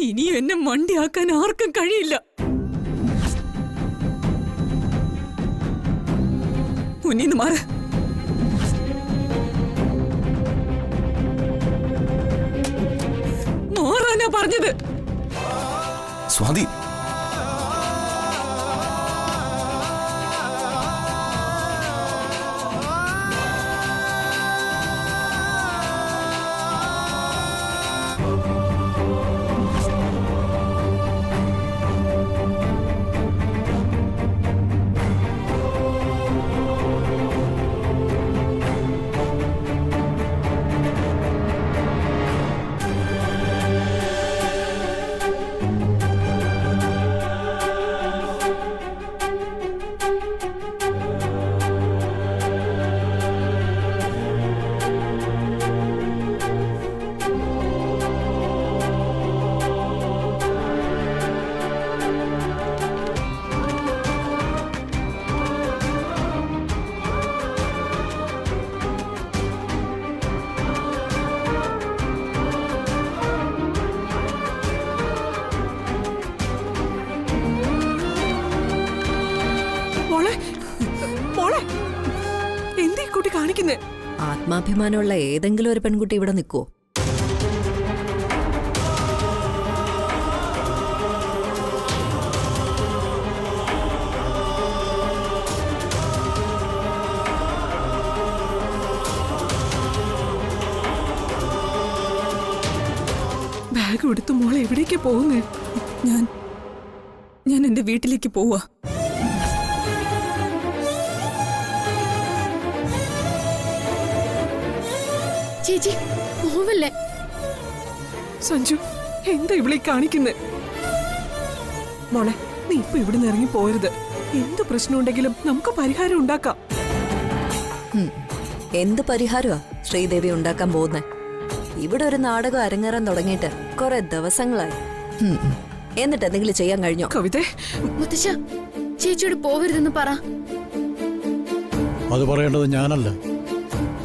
ഇനി എന്നെ മണ്ടിയാക്കാൻ ആർക്കും കഴിയില്ല. മുന്നിന്ന് മാറ്. മാറാനാ പറഞ്ഞത്. സ്വാതി, എന്തീ കുട്ടി കാണിക്കുന്നേ? ആത്മാഭിമാനമുള്ള ഏതെങ്കിലും ഒരു പെൺകുട്ടി ഇവിടെ നിൽക്കുവോ? ബാഗ് എടുത്ത് മോളെ എവിടേക്ക് പോകുന്നേ? ഞാൻ എന്റെ വീട്ടിലേക്ക് പോവാ. ചേച്ചി പോവല്ലേ? സഞ്ജു, എന്താ ഇവിടെ കാണിക്കുന്നേ? മോളെ, നീ ഇപ്പൊ ഇവിടുന്ന് ഇറങ്ങി പോരുത്. എന്ത് പ്രശ്നമുണ്ടെങ്കിലും നമുക്ക് പരിഹാരം ഉണ്ടാക്കാം. എന്ത് പരിഹാരമാ ശ്രീദേവി ഉണ്ടാക്കാൻ പോകുന്നേ? ഇവിടെ ഒരു നാടകം അരങ്ങേറാൻ തുടങ്ങിയിട്ട് കുറെ ദിവസങ്ങളായി. എന്നിട്ട് എന്തെങ്കിലും ചെയ്യാൻ കഴിഞ്ഞോ? കവിതേ, മുത്തശ്ശ, ചേച്ചിയോട് പോവരുതെന്ന് പറ. അത് പറയേണ്ടത് ഞാനല്ല,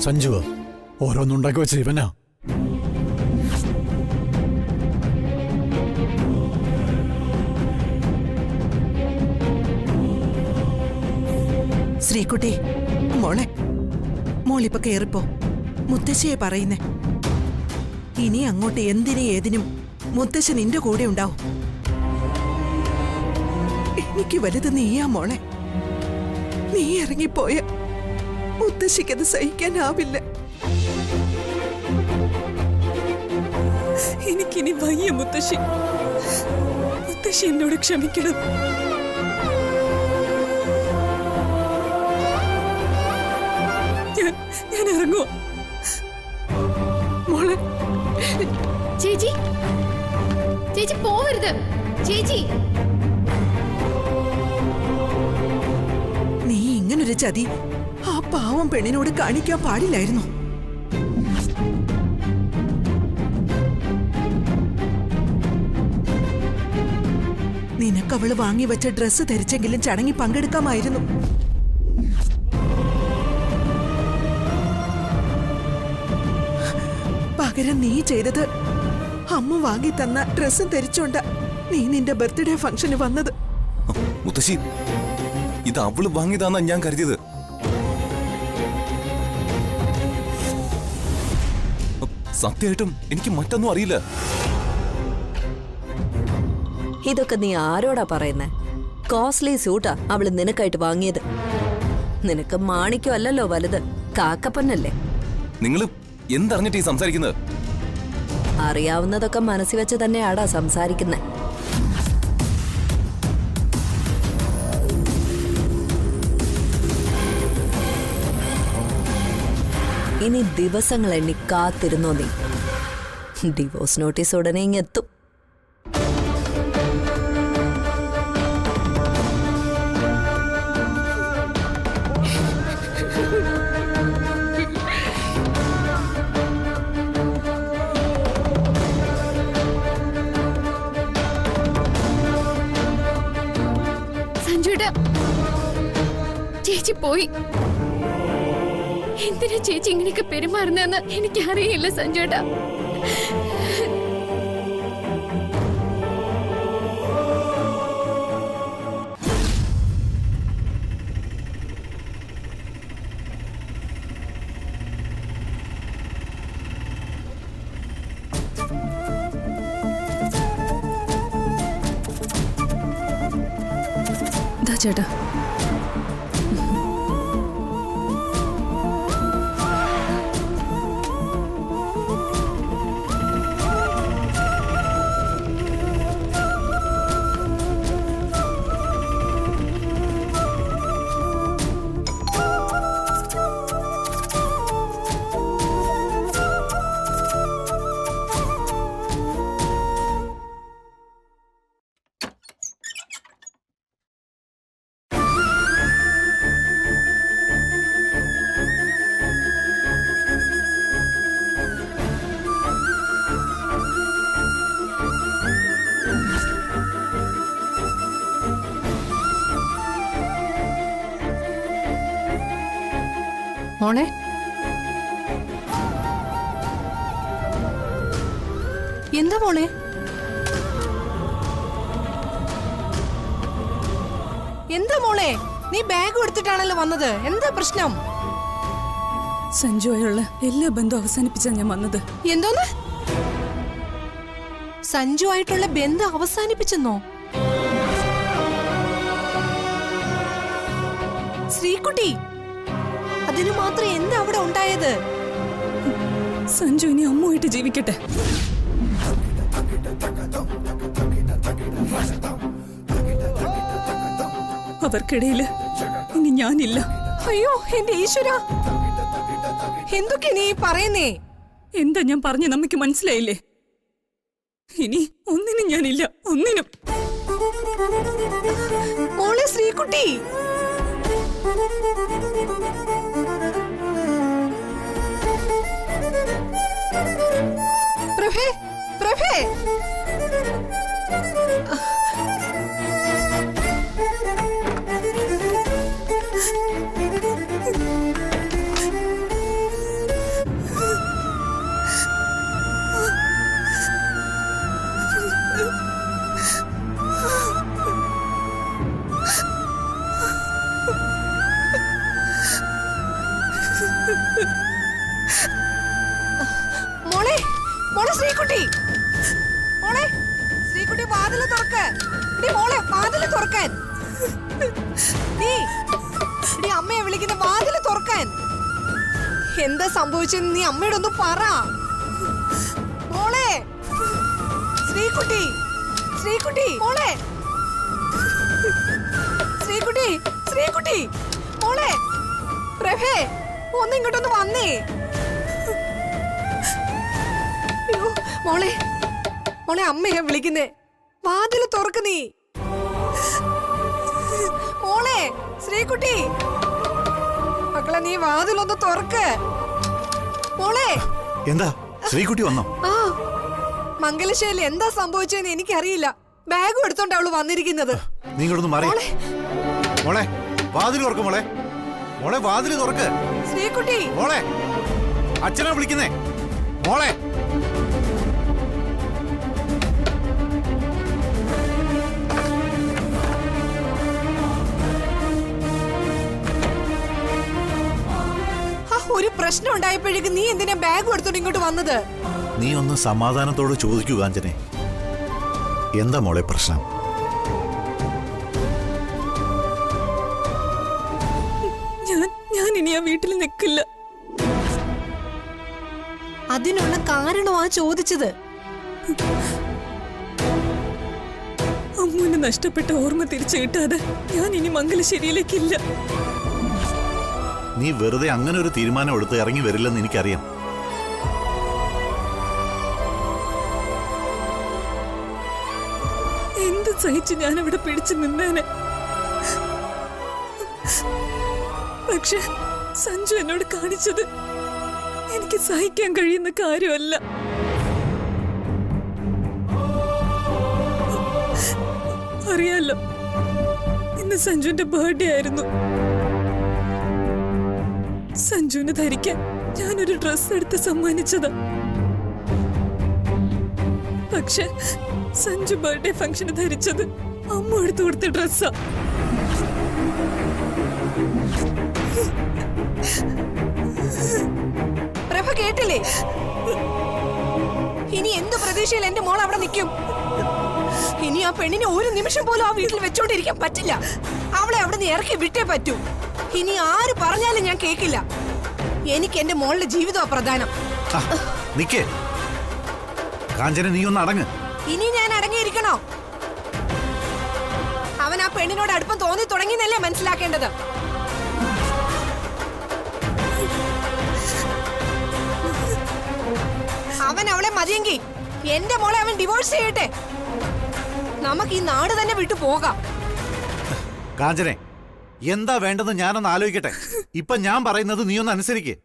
സഞ്ജുവ. ഓരോന്നുണ്ടാക്കി വെച്ച ഇവനാ. ശ്രീകുട്ടി, മോളെ, മോളിപ്പൊ കേറിപ്പോ. മുത്തശ്ശിയെ പറയുന്നേ. ഇനി അങ്ങോട്ട് എന്തിനും ഏതിനും മുത്തശ്ശ നിന്റെ കൂടെ ഉണ്ടാവും. എനിക്ക് വലുത് നീയാ മോളെ. നീ ഇറങ്ങിപ്പോയ മുത്തശ്ശിക്കത് സഹിക്കാനാവില്ല. എനിക്കിനി വയ്യ മുത്തശ്ശി. മുത്തശ്ശി എന്നോട് ക്ഷമിക്കണം. ഞാൻ ഇറങ്ങുവാ. മോളെ, ചേച്ചി, ചേച്ചി പോവരുത്. ചേച്ചി, നീ ഇങ്ങനൊരു ചതി ആ പാവം പെണ്ണിനോട് കാണിക്കാൻ പാടില്ലായിരുന്നു. നിനക്കവള് വാങ്ങിവെച്ച ഡ്രസ്സ് ധരിച്ചെങ്കിലും ചടങ്ങി പങ്കെടുക്കാമായിരുന്നു. പകരം നീ ചെയ്തത് അമ്മ വാങ്ങി തന്ന ഡ്രസ്സും ധരിച്ചോണ്ട നീ നിന്റെ ബർത്ത്ഡേ ഫംഗ്ഷന് വന്നത്. മുത്തശ്ശി, ഇത് അവള് വാങ്ങിയതാന്നാ ഞാൻ കരുതിയത്. സത്യമായിട്ടും എനിക്ക് മറ്റൊന്നും അറിയില്ല. ഇതൊക്കെ നീ ആരോടാ പറയുന്നേ? കോസ്റ്റ്ലി സൂട്ടാ അവള് നിനക്കായിട്ട് വാങ്ങിയത്. നിനക്ക് മാണിക്യം അല്ലല്ലോ വലുത്, കാക്കപ്പന്നല്ലേ. നിങ്ങള് എന്തറിഞ്ഞിട്ട് ഈ സംസാരിക്കുന്നത്? അറിയാവുന്നതൊക്കെ മനസ്സിൽ വെച്ച് തന്നെയാടാ സംസാരിക്കുന്നേ. ഇനി ദിവസങ്ങൾ എണ്ണി കാത്തിരുന്നോ നീ. ഡിവോഴ്സ് നോട്ടീസ് ഉടനെ ഇങ്ങെത്തും. ചേച്ചി പോയി. എന്തിനാ ചേച്ചി ഇങ്ങനെയൊക്കെ പെരുമാറുന്നതെന്ന് എനിക്കറിയില്ല സഞ്ജുട്ടാ. ചേട്ടാ. മോളെ, എന്താ മോളെ? എന്താ മോളെ, നീ ബാഗ് എടുത്തിട്ടാണല്ലോ വന്നത്, എന്താ പ്രശ്നം? സഞ്ജുവായുള്ള എല്ലാ ബന്ധവും അവസാനിപ്പിച്ചാണ് ഞാൻ വന്നത്. എന്തോന്ന്? സഞ്ജു ആയിട്ടുള്ള ബന്ധം അവസാനിപ്പിച്ചെന്നോ? ശ്രീകുട്ടി, അതിനു മാത്രം എന്താ അവിടെ ഉണ്ടായത്? സഞ്ജു ഇനി അമ്മുമായിട്ട് ജീവിക്കട്ടെ. അവർക്കിടയില് ഇനി ഞാനില്ല. അയ്യോ എന്റെ ഈശ്വര, എന്തൊക്കെ നീ പറയുന്നേ? എന്താ ഞാൻ പറഞ്ഞ നമുക്ക് മനസ്സിലായില്ലേ? ഇനി ഒന്നിനും ഞാനില്ല, ഒന്നിനും. മോളെ ശ്രീകുട്ടി, പ്രഭേ, പ്രഭേ, മോളെ, മോളെ ശ്രീകുട്ടി, മോളെ ശ്രീകുട്ടി, വാതില് തുറക്ക്. മോളെ വാതില് തുറക്കാൻ. നീ അമ്മയെ വിളിക്കുന്ന വാതില് തുറക്കാൻ. എന്താ സംഭവിച്ചെന്ന് നീ അമ്മയോടൊന്ന് പറ. മോളെ ശ്രീകുട്ടി, ശ്രീകുട്ടി, മോളെ ശ്രീകുട്ടി, ശ്രീകുട്ടി, മോളെ പ്രഭേ, ഒന്നിങ്ങോട്ടൊന്ന് വന്നേ. അയ്യോ മോളെ, മോളെ അമ്മയെ വിളിക്കുന്നേ, വാതില് തുറക്ക് നീ. മോളെ ശ്രീകുട്ടി, മക്കളെ നീ വാതിലൊന്ന് തുറക്ക്. മോളെ. എന്താ ശ്രീകുട്ടി വന്നോ? ആ, മംഗലശ്ശേരിയിൽ എന്താ സംഭവിച്ചതെന്ന് എനിക്കറിയില്ല. ബാഗും എടുത്തോണ്ട് അവള് വന്നിരിക്കുന്നത്. നീ ഇങ്ങോട്ടൊന്ന് മാറി. മോളെ വാതിൽ തുറക്ക്. മോളെ, മോളെ വാതിൽ തുറക്ക്. ശ്രീകുട്ടി, മോളെ, അച്ഛനാ വിളിക്കുന്നേ. മോളെ, ഒരു പ്രശ്നം ഉണ്ടായപ്പോഴേക്ക് നീ എന്തിനാ ബാഗ് എടുത്തോണ്ട് ഇങ്ങോട്ട് വന്നത്? നീ ഒന്ന് സമാധാനത്തോട് ചോദിക്കൂ കാഞ്ചനെ, എന്താ മോളെ പ്രശ്നം? ഞാൻ ഇനി ആ വീട്ടിൽ നിൽക്കില്ല. അതിനുള്ള കാരണമാ ചോദിച്ചത്. അമ്മുവിന് നഷ്ടപ്പെട്ട ഓർമ്മ തിരിച്ചു കിട്ടാതെ ഞാൻ ഇനി മംഗലശ്ശേരിയിലേക്കില്ല. നീ വെറുതെ അങ്ങനെ ഒരു തീരുമാനം എടുത്ത് ഇറങ്ങി വരില്ലെന്ന് എനിക്കറിയാം. എന്ത് സഹിച്ച് ഞാൻ അവിടെ പിടിച്ചു നിന്നേനെ. പക്ഷെ സഞ്ജു എന്നോട് കാണിച്ചത് എനിക്ക് സഹിക്കാൻ കഴിയുന്ന കാര്യമല്ല. അറിയാലോ, ഇന്ന് സഞ്ജുവിന്റെ ബർത്ത്ഡേ ആയിരുന്നു. സഞ്ജുവിന് ധരിക്കാൻ ഞാനൊരു ഡ്രസ് എടുത്ത് സമ്മാനിച്ചതാ. പക്ഷെ സഞ്ജു ബർത്ത്ഡേ ഫംഗ്ഷന് ധരിച്ചത് അമ്മ എടുത്തു കൊടുത്ത ഡ്രസ്സാ. പ്രഭ കേട്ടില്ലേ? ഇനി എന്ത് പ്രതീക്ഷയിൽ എന്റെ മോൾ അവിടെ നിൽക്കും? ഇനി ആ പെണ്ണിനെ ഒരു നിമിഷം പോലും ആ വീട്ടിൽ വെച്ചോണ്ടിരിക്കാൻ പറ്റില്ല. അവളെ അവിടെ നിന്ന് ഇറക്കി വിട്ടേ പറ്റൂ. ഇനി ആര് പറഞ്ഞാലും ഞാൻ കേക്കില്ല. എനിക്ക് എന്റെ മോളുടെ ജീവിതമാ പ്രധാനം. നിക്കേ കാഞ്ചന, നീ ഒന്ന് അടങ്ങ്. ഇനി ഞാൻ അടങ്ങിയിരിക്കണോ? അവൻ ആ പെണ്ണിനോട് അടുപ്പം തോന്നി തുടങ്ങിയെന്നല്ലേ മനസ്സിലാക്കേണ്ടത്. അവൻ അവളെ മതിയെങ്കിൽ എന്റെ മോളെ അവൻ ഡിവോഴ്സ് ചെയ്യട്ടെ. നമുക്ക് ഈ നാട് തന്നെ വിട്ടു പോകാം. കാഞ്ചനെ, എന്താ വേണ്ടെന്ന് ഞാനൊന്ന് ആലോചിക്കട്ടെ. ഇപ്പൊ ഞാൻ പറയുന്നത് നീ ഒന്ന് അനുസരിക്കേ.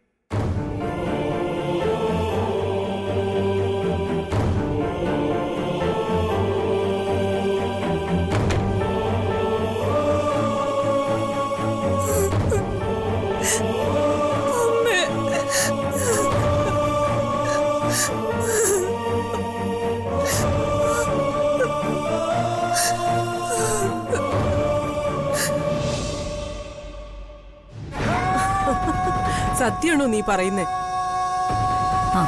സത്യമാണോ നീ പറയുന്നേ? ആ,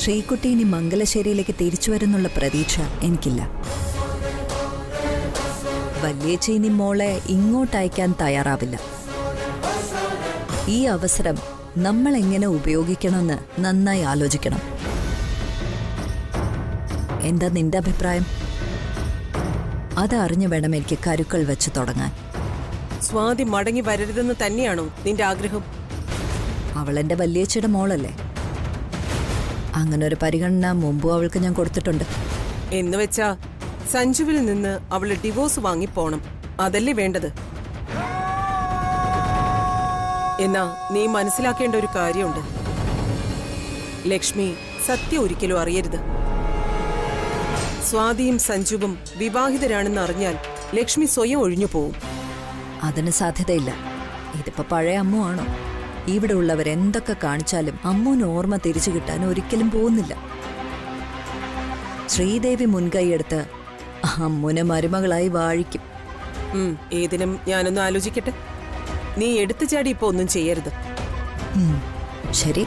ശ്രീകുട്ടി ഇനി മംഗലശ്ശേരിയിലേക്ക് തിരിച്ചു വരുന്നുള്ള പ്രതീക്ഷ എനിക്കില്ല. വല്യേച്ചി ഇനി മോളെ ഇങ്ങോട്ട് അയക്കാൻ തയ്യാറാവില്ല. ഈ അവസരം നമ്മൾ എങ്ങനെ ഉപയോഗിക്കണമെന്ന് നന്നായി ആലോചിക്കണം. എന്താ നിന്റെ അഭിപ്രായം? അതറിഞ്ഞു വേണം എനിക്ക് കരുക്കൾ വെച്ച് തുടങ്ങാൻ. സ്വാതി മടങ്ങി വരരുതെന്ന് തന്നെയാണോ നിന്റെ ആഗ്രഹം? അവളെന്റെ വല്യേച്ചിയുടെ മോളല്ലേ. അങ്ങനെ ഒരു പരിഗണന മുമ്പും അവൾക്ക് ഞാൻ കൊടുത്തിട്ടുണ്ട്. എന്ന് വെച്ചാ സഞ്ജുവിൽ നിന്ന് അവള് ഡിവോഴ്സ് വാങ്ങിപ്പോണം, അതല്ലേ വേണ്ടത്? എന്നാ നീ മനസ്സിലാക്കേണ്ട ഒരു കാര്യമുണ്ട്. ലക്ഷ്മി സത്യം ഒരിക്കലും അറിയരുത്. സ്വാതിയും സഞ്ജുവും വിവാഹിതരാണെന്ന് അറിഞ്ഞാൽ ലക്ഷ്മി സ്വയം ഒഴിഞ്ഞു പോവും. അതിന് സാധ്യതയില്ല. ഇതിപ്പോ പഴയ അമ്മു ആണോ? ഇവിടെ ഉള്ളവരെന്തൊക്കെ കാണിച്ചാലും അമ്മുവിന് ഓർമ്മ തിരിച്ചു കിട്ടാൻ ഒരിക്കലും പോകുന്നില്ല. ശ്രീദേവി മുൻകൈയെടുത്ത് അമ്മുനെ മരുമകളായി വാഴിക്കും. ഏതിനും ഞാനൊന്ന് ആലോചിക്കട്ടെ. നീ എടുത്തു ചാടി ഇപ്പൊ ഒന്നും ചെയ്യരുത്. ശരി.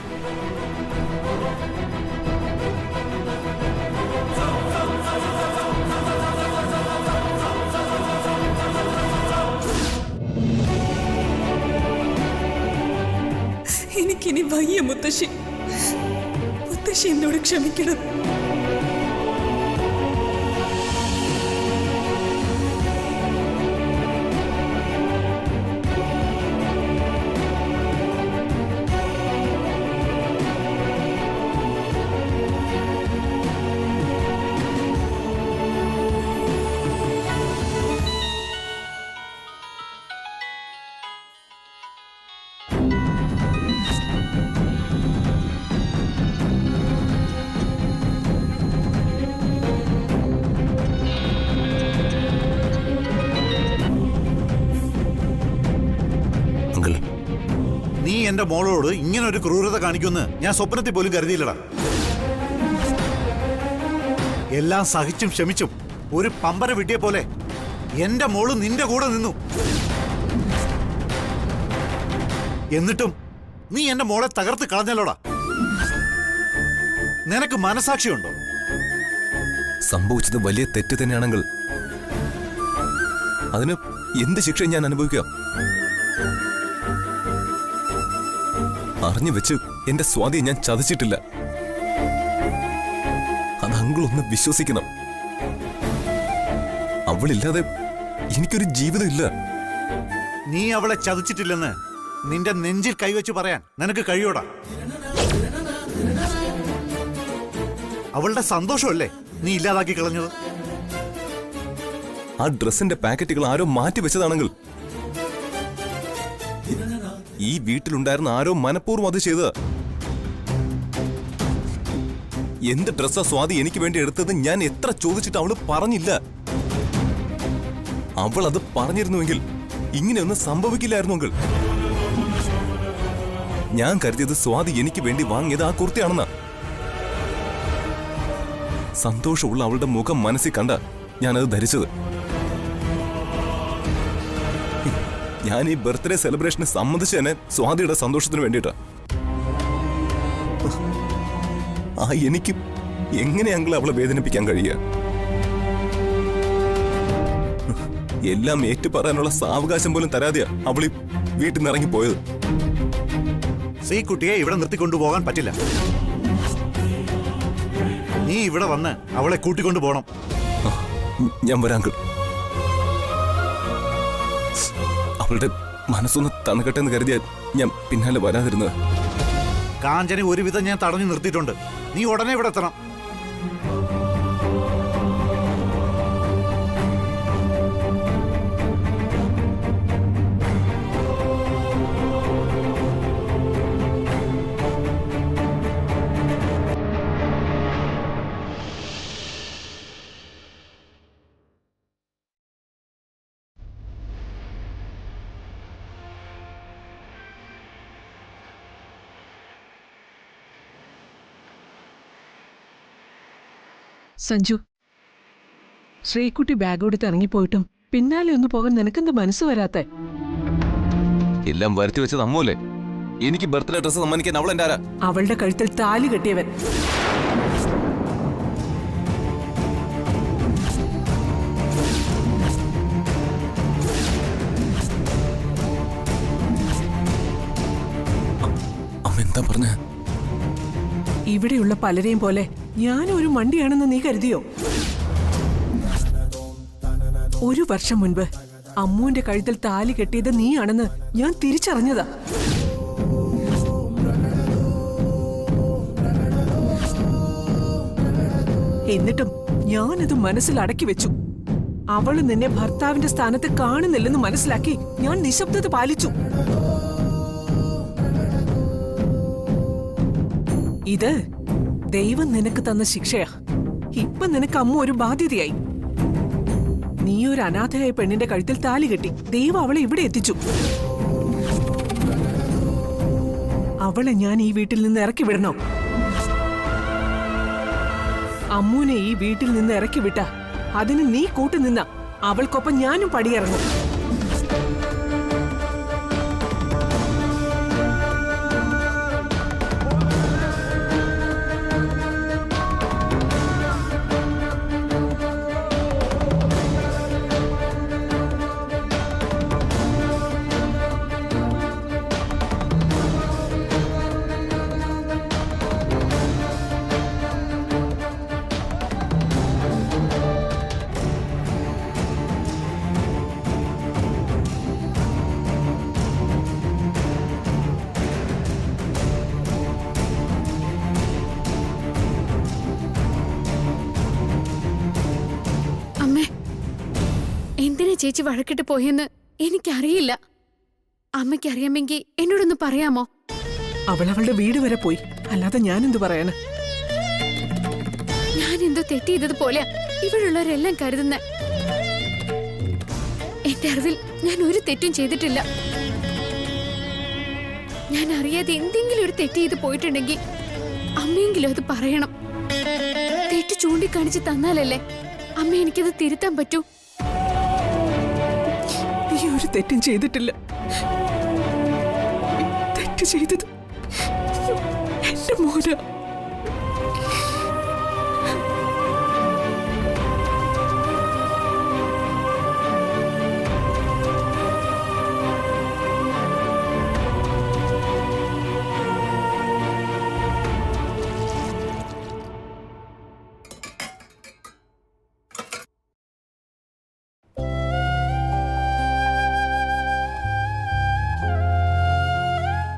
എനിക്കിനി വയ്യ മുത്തശ്ശി. മുത്തശ്ശി എന്നോട് ക്ഷമിക്കണം. നീ എന്റെ മോളോട് ഇങ്ങനെ ഒരു ക്രൂരത കാണിക്കുമെന്ന് ഞാൻ സ്വപ്നത്തിൽ പോലും കരുതിയില്ലടാ. എല്ലാം സഹിച്ചും ക്ഷമിച്ചും ഒരു പമ്പര വിട്ടിയെ പോലെ എന്റെ മോള് നിന്റെ കൂടെ നിന്നു. എന്നിട്ടും നീ എന്റെ മോളെ തകർത്ത് കളഞ്ഞല്ലോടാ. നിനക്ക് മനസാക്ഷിയുണ്ടോ? സംഭവിച്ചത് വലിയ തെറ്റ് തന്നെയാണെങ്കിൽ അതിന് എന്ത് ശിക്ഷ ഞാൻ അനുഭവിക്കാം? അറിഞ്ഞു വെച്ച് എന്റെ സ്വാതിയെ ഞാൻ ചതിച്ചിട്ടില്ല. അത് അങ്കിളൊന്ന് വിശ്വസിക്കണം. അവളില്ലാതെ എനിക്കൊരു ജീവിതം ഇല്ല. നീ അവളെ ചതിച്ചിട്ടില്ലെന്ന് നിന്റെ നെഞ്ചിൽ കൈവച്ച് പറയാൻ നിനക്ക് കഴിയോടാ? അവളുടെ സന്തോഷമല്ലേ നീ ഇല്ലാതാക്കി കളഞ്ഞത്? ആ ഡ്രസ്സിന്റെ പാക്കറ്റുകൾ ആരോ മാറ്റി വെച്ചതാണെങ്കിൽ ഈ വീട്ടിലുണ്ടായിരുന്ന ആരോ മനഃപൂർവ്വം അത് ചെയ്തത്. എന്ത് ഡ്രസ്സാ സ്വാതി എനിക്ക് വേണ്ടി എടുത്തത് ഞാൻ എത്ര ചോദിച്ചിട്ട് അവള് പറഞ്ഞില്ല. അവൾ അത് പറഞ്ഞിരുന്നുവെങ്കിൽ ഇങ്ങനെയൊന്നും സംഭവിക്കില്ലായിരുന്നു അങ്കിൾ. ഞാൻ കരുതിയത് സ്വാതി എനിക്ക് വേണ്ടി വാങ്ങിയത് ആ കുർത്തിയാണെന്നാ. സന്തോഷമുള്ള അവളുടെ മുഖം മനസ്സിൽ കണ്ട ഞാനത് ധരിച്ചത്. ഞാൻ ഈ ബർത്ത്ഡേ സെലിബ്രേഷന് സമ്മതിച്ച് തന്നെ സ്വാതിയുടെ സന്തോഷത്തിന് വേണ്ടിയിട്ടാ. എനിക്ക് എങ്ങനെ അങ്കിൾ അവളെ വേദനിപ്പിക്കാൻ കഴിയുക? എല്ലാം ഏറ്റു പറയാനുള്ള സാവകാശം പോലും തരാതെയാ അവളി വീട്ടിൽ നിന്ന് ഇറങ്ങി പോയത്. സീ കുട്ടിയെ ഇവിടെ നിർത്തിക്കൊണ്ടുപോകാൻ പറ്റില്ല. നീ ഇവിടെ വന്ന് അവളെ കൂട്ടിക്കൊണ്ടു പോണം. ഞാൻ വരാം അങ്കിൾ. അവളുടെ മനസ്സൊന്ന് തണുക്കട്ടെ എന്ന് കരുതിയാൽ ഞാൻ പിന്നാലെ വരാതിരുന്നത്. കാഞ്ചനെ ഒരുവിധം ഞാൻ തടഞ്ഞു നിർത്തിയിട്ടുണ്ട്. നീ ഉടനെ ഇവിടെ എത്തണം. സഞ്ജു, ശ്രീകുട്ടി ബാഗ് എടുത്ത് ഇറങ്ങിപ്പോയിട്ടും പിന്നാലെ ഒന്ന് പോകാൻ നിനക്കെന്ത് മനസ്സ് വരാത്തെ? എല്ലാം വരുത്തി വെച്ചത് അമ്മൂല്ലേ? എനിക്ക് ബർത്ത്ഡേ ഡ്രസ്സ് സമ്മാനിക്കാൻ അവൾ എൻ്റെ ആരാ? അവളുടെ കഴുത്തിൽ താലി കെട്ടിയവൻ. അമ്മ എന്താ പറഞ്ഞ? ഇവിടെയുള്ള പലരെയും പോലെ ഞാനും ഒരു മണ്ടിയാണെന്ന് നീ കരുതിയോ? 1 വർഷം മുൻപ് അമ്മുവിന്റെ കഴുത്തിൽ താലി കെട്ടിയത് നീയാണെന്ന് ഞാൻ തിരിച്ചറിഞ്ഞതാ. എന്നിട്ടും ഞാനത് മനസ്സിൽ അടക്കി വെച്ചു. അവള് നിന്നെ ഭർത്താവിന്റെ സ്ഥാനത്ത് കാണുന്നില്ലെന്ന് മനസ്സിലാക്കി ഞാൻ നിശബ്ദത പാലിച്ചു. ഇത് ദൈവം നിനക്ക് തന്ന ശിക്ഷയാ. ഇപ്പൊ നിനക്ക് അമ്മ ഒരു ബാധ്യതയായി. നീ ഒരു അനാഥയായ പെണ്ണിന്റെ കഴുത്തിൽ താലി കെട്ടി ദൈവം അവളെ ഇവിടെ എത്തിച്ചു. അവളെ ഞാൻ ഈ വീട്ടിൽ നിന്ന് ഇറക്കി വിടണോ? അമ്മൂനെ ഈ വീട്ടിൽ നിന്ന് ഇറക്കി വിട്ട അതിന് നീ കൂട്ടുനിന്ന അവൾക്കൊപ്പം ഞാനും പടിയിറങ്ങും. എന്തിനാ ചേച്ചി വഴക്കിട്ട് പോയെന്ന് എനിക്കറിയില്ല. അമ്മയ്ക്കറിയാമെങ്കിൽ എന്നോടൊന്ന് പറയാമോ? അവൾ അവളുടെ വീട് വരെ പോയി, അല്ലാതെ ഞാൻ എന്തു പറയാന്? ഞാൻ എന്തോ തെറ്റ് ചെയ്തതുപോലെ ഇവിടെയുള്ളവരെല്ലാം കരുതുന്ന. എന്റെ അറിവിൽ ഞാൻ ഒരു തെറ്റും ചെയ്തിട്ടില്ല. ഞാൻ അറിയാതെ എന്തെങ്കിലും ഒരു തെറ്റ് ചെയ്ത് പോയിട്ടുണ്ടെങ്കിൽ അമ്മയെങ്കിലും അത് പറയണം. തെറ്റ് ചൂണ്ടിക്കാണിച്ച് തന്നാലല്ലേ അമ്മ എനിക്കത് തിരുത്താൻ പറ്റൂ. നീ ഒരു തെറ്റും ചെയ്തിട്ടില്ല. തെറ്റ് ചെയ്തത് എന്റെ മോനാ.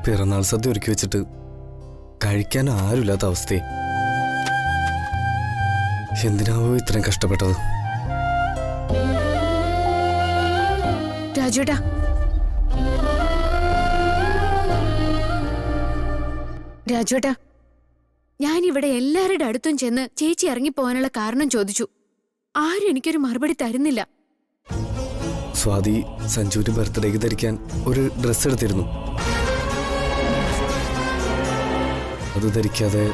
പിറന്നാൾ സദ്യ ഒരുക്കി വെച്ചിട്ട് കഴിക്കാൻ ആരുമില്ലാത്ത അവസ്ഥയെ. എന്തിനാവോ ഇത്രയും കഷ്ടപ്പെട്ടത്? രാജുടാ, രാജുട്ടാ, ഞാനിവിടെ എല്ലാവരുടെ അടുത്തും ചെന്ന് ചേച്ചി ഇറങ്ങിപ്പോവാനുള്ള കാരണം ചോദിച്ചു. ആരും എനിക്കൊരു മറുപടി തരുന്നില്ല. സ്വാതി സഞ്ജുവിന്റെ ബർത്ത്ഡേക്ക് ധരിക്കാൻ ഒരു ഡ്രസ്സ് എടുത്തിരുന്നു. അത് ധരിക്കാതെ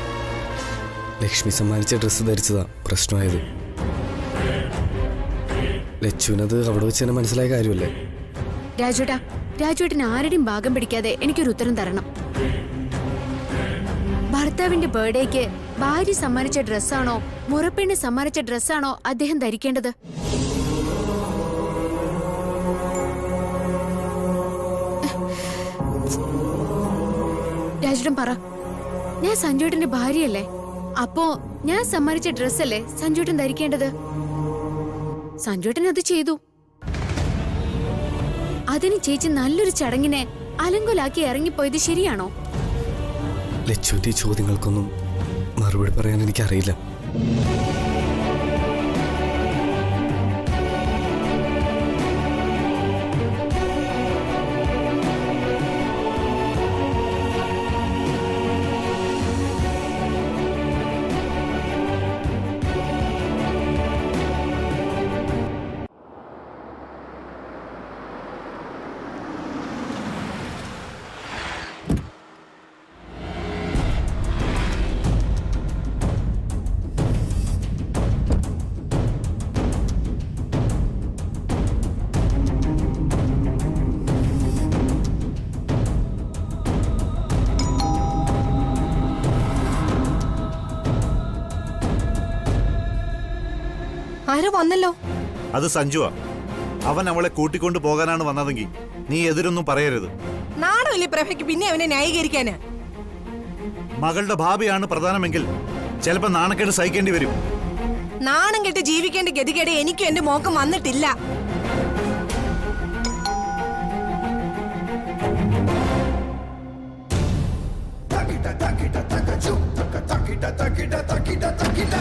ലക്ഷ്മി സമ്മാനിച്ച ഡ്രസ്സ് ധരിച്ചതാ പ്രശ്നമായത്. ലച്ചുവിനത് അവിടെ വെച്ച് തന്നെ മനസ്സിലായ കാര്യമല്ലേ? രാജുട്ടാ, രാജുവേട്ടന് ആരുടെയും ഭാഗം പിടിക്കാതെ എനിക്കൊരു ഉത്തരം തരണം. ഭർത്താവിന്റെ ബർത്ത്ഡേക്ക് ഭാര്യ സമ്മാനിച്ച ഡ്രസ്സാണോ മുറപ്പെണ്ണ് സമ്മാനിച്ച ഡ്രസ്സാണോ അദ്ദേഹം ധരിക്കേണ്ടത്? രാജുടൻ പറ. ഞാൻ സഞ്ജുവേട്ടന്റെ ഭാര്യയല്ലേ? അപ്പോ ഞാൻ സമ്മാനിച്ച ഡ്രസ്സല്ലേ സഞ്ജുവേട്ടൻ ധരിക്കേണ്ടത്? സഞ്ജുവേട്ടൻ അത് ചെയ്തു. അതിന് ചേച്ചി നല്ലൊരു ചടങ്ങിനെ അലങ്കോലാക്കി ഇറങ്ങിപ്പോയത് ശരിയാണോ? ലച്ചുവിന്റെ ഈ ചോദ്യങ്ങൾക്കൊന്നും മറുപടി പറയാൻ എനിക്കറിയില്ല. ആരോ വന്നല്ലോ. അത് സഞ്ജുവാ. അവൻ അവളെ കൂട്ടിക്കൊണ്ടു പോകാനാണ് വന്നതെങ്കിൽ നീ എതിരൊന്നും പറയരുത്. നാണമില്ലേ പ്രഭയ്ക്ക് പിന്നെ അവനെ ന്യായീകരിക്കാന്? മകളുടെ ഭാവിയാണ് പ്രധാനമെങ്കിൽ ചിലപ്പോ നാണക്കേട് സഹിക്കേണ്ടി വരും. നാണം കെട്ട് ജീവിക്കേണ്ട ഗതികേട് എനിക്കും എന്റെ മോക്കും വന്നിട്ടില്ല. takita takita takachum takita takita takita takita